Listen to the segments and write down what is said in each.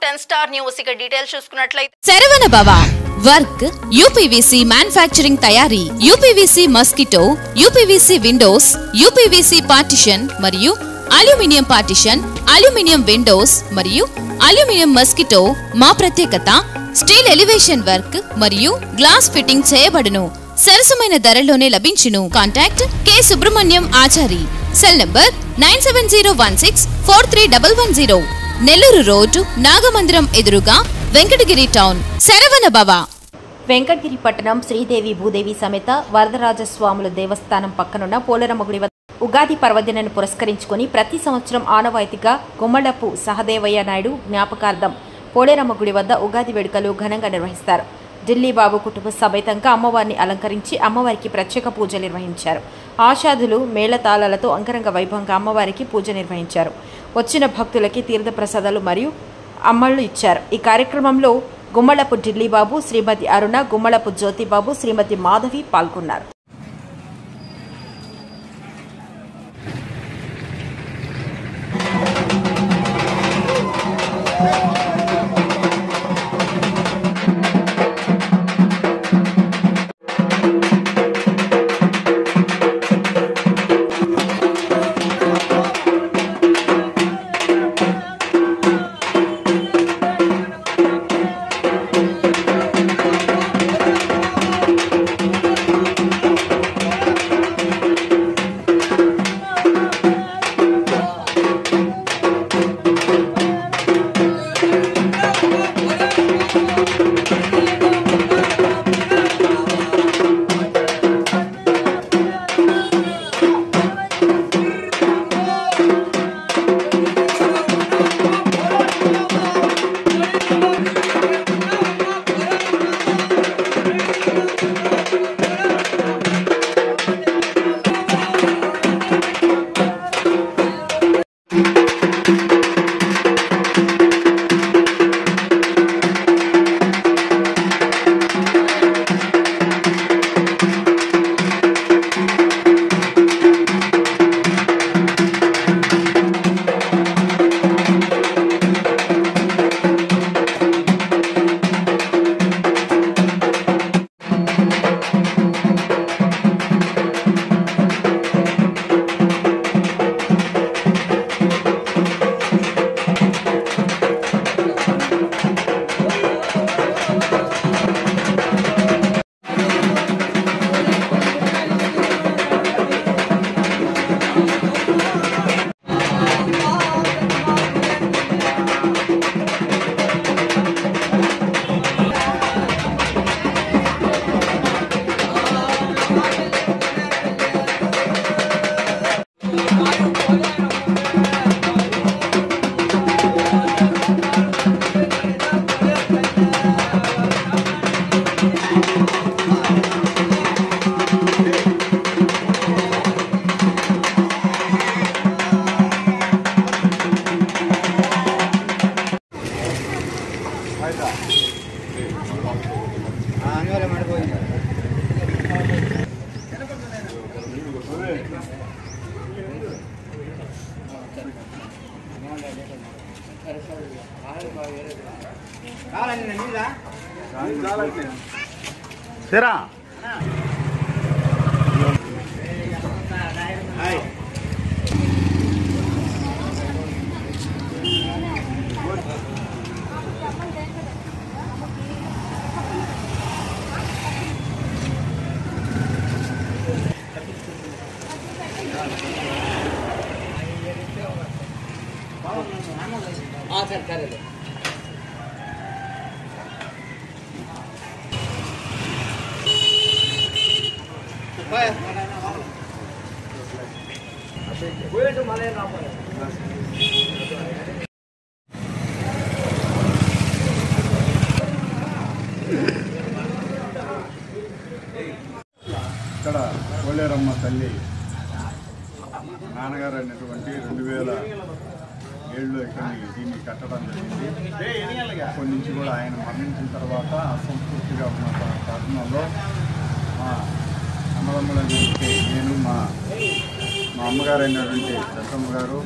10 Star News ఇక details చూసుకున్నట్లయితే శరవణ భవ వర్క్ యూపీవీసీ మ్యానుఫ్యాక్చరింగ్ తయారీ UPVC mosquito UPVC Windows UPVC partition మరియు అల్యూమినియం పార్టిషన్ అల్యూమినియం విండోస్ మరియు అల్యూమినియం మస్కిటో మా ప్రత్యేకత స్టీల్ ఎలివేషన్ వర్క్ మరియు గ్లాస్ ఫిట్టింగ్ చేయబడును సరసమైన ధరలోనే లభించును contact K Subrahmanyam Achari cell number 9716431110 Nellore road Nagamandiram ఎదురుగా వెంకటగిరి టౌన్ శరవణ భవ వెంకటగిరి పట్టణం శ్రీదేవి భూదేవి సమేత వరదరాజస్వాముల దేవస్థానం పక్కనున్న పోలేరమ్మ గుడి వద్ద ఉగాది పర్వదినాన్ని పురస్కరించుకుని ప్రతి సంవత్సరం ఆనవాయితీగా గుమ్మడపు సహదేవయ్య నాయుడు జ్ఞాపకార్థం పోలేరమ్మ గుడి వద్ద ఉగాది వేడుకలు ఘనంగా నిర్వహిస్తారు. ఢిల్లీ బాబు కుటుంబ సమేతంగా అమ్మవారిని అలంకరించి అమ్మవారికి ప్రత్యేక పూజలు నిర్వహించారు. ఆషాధులు మేళతాళాలతో అంగరంగ వైభవంగా అమ్మవారికి పూజ నిర్వహించారు. వచ్చిన భక్తులకి తీర్థ ప్రసాదాలు మరియు అమ్మళ్ళు ఇచ్చారు. ఈ కార్యక్రమంలో గుమ్మలపు ఢిల్లీ బాబు, శ్రీమతి అరుణ, గుమ్మలపు జ్యోతిబాబు, శ్రీమతి మాధవి పాల్గొన్నారు. ఇక్కడ పోలేరమ్మ తల్లి నాన్నగారు అనేటువంటి 2007లో ఇక్కడ దీన్ని కట్టడం జరిగింది. ఇప్పటి నుంచి కూడా ఆయన మరణించిన తర్వాత అసంపూర్తిగా ఉన్న తరుణంలో మా అన్నదమ్ములైనటువంటి నేను మా అమ్మగారు అయినటువంటి దత్తమ్మ గారు,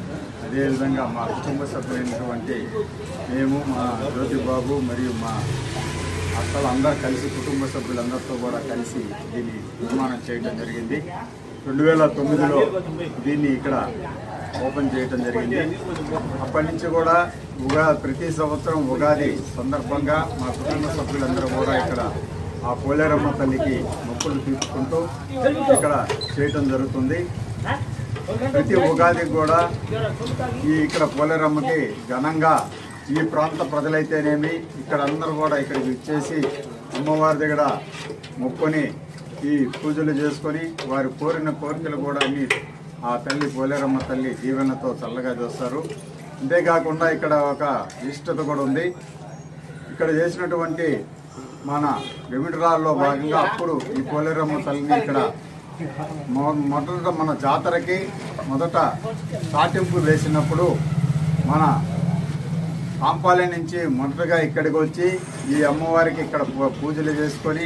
అదేవిధంగా మా కుటుంబ సభ్యులైనటువంటి మేము, మా జ్యోతిబాబు మరియు మా అసలు అందరూ కలిసి కుటుంబ సభ్యులందరితో కూడా కలిసి దీన్ని నిర్మాణం చేయడం జరిగింది. 2009లో దీన్ని ఇక్కడ ఓపెన్ చేయడం జరిగింది. అప్పటి నుంచి కూడా ప్రతి సంవత్సరం ఉగాది సందర్భంగా మా కుటుంబ సభ్యులందరూ కూడా ఇక్కడ ఆ పోలేరమ్మ తల్లికి మొక్కులు తీసుకుంటూ ఇక్కడ చేయటం జరుగుతుంది. ప్రతి ఉగాది కూడా ఇక్కడ పోలేరమ్మకి ఘనంగా ఈ ప్రాంత ప్రజలైతేనేమి ఇక్కడ అందరూ కూడా ఇక్కడికి ఇచ్చేసి అమ్మవారి దగ్గర మొక్కుని ఈ పూజలు చేసుకొని వారి కోరిన కోరికలు కూడా అన్ని ఆ తల్లి పోలేరమ్మ తల్లి దీవెనతో చల్లగా చేస్తారు. అంతేకాకుండా ఇక్కడ ఒక విశిష్టత కూడా ఉంది. ఇక్కడ చేసినటువంటి మన వెమిటరాల్లో భాగంగా అప్పుడు ఈ పోలేరమ్మ తల్లిని ఇక్కడ మొదట మన జాతరకి మొదట సాటింపు వేసినప్పుడు మన కాంపాలెం నుంచి మొదటగా ఇక్కడికి వచ్చి ఈ అమ్మవారికి ఇక్కడ పూజలు చేసుకొని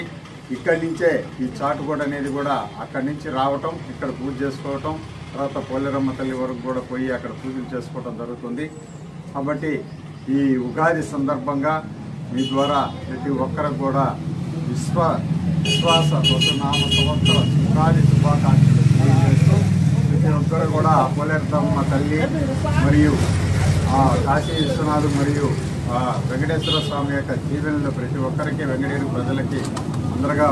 ఇక్కడి నుంచే ఈ చాటుకోట అనేది కూడా అక్కడి నుంచి రావటం, ఇక్కడ పూజ చేసుకోవటం, తర్వాత పోలేరమ్మ తల్లి వరకు కూడా పోయి అక్కడ పూజలు చేసుకోవటం జరుగుతుంది. కాబట్టి ఈ ఉగాది సందర్భంగా మీ ద్వారా ప్రతి ఒక్కరికి కూడా విశ్వాస నామ సంవత్సర ఉగాది శుభాకాంక్షలు తెలియజేస్తూ ప్రతి ఒక్కరు కూడా పోలేరమ్మ తల్లి మరియు కాశీ విశ్వనాథ్ మరియు వెంకటేశ్వర స్వామి యొక్క దీవెనలు ప్రతి ఒక్కరికి వెంకటేశ్వర ప్రజలకి అందరుగా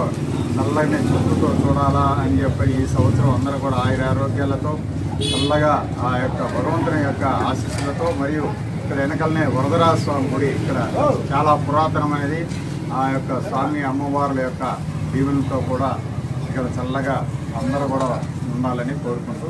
చల్లగా చూపుతో చూడాలా అని చెప్పి ఈ సంవత్సరం అందరూ కూడా ఆరోగ్యాలతో చల్లగా ఆ యొక్క భగవంతుని యొక్క ఆశీస్సులతో మరియు ఇక్కడ వెనకలనే వరదరాజ స్వామి గుడి ఇక్కడ చాలా పురాతనమైనది. ఆ యొక్క స్వామి అమ్మవార్ల యొక్క దీవెనలతో కూడా ఇక్కడ చల్లగా అందరూ కూడా ఉండాలని కోరుకుంటూ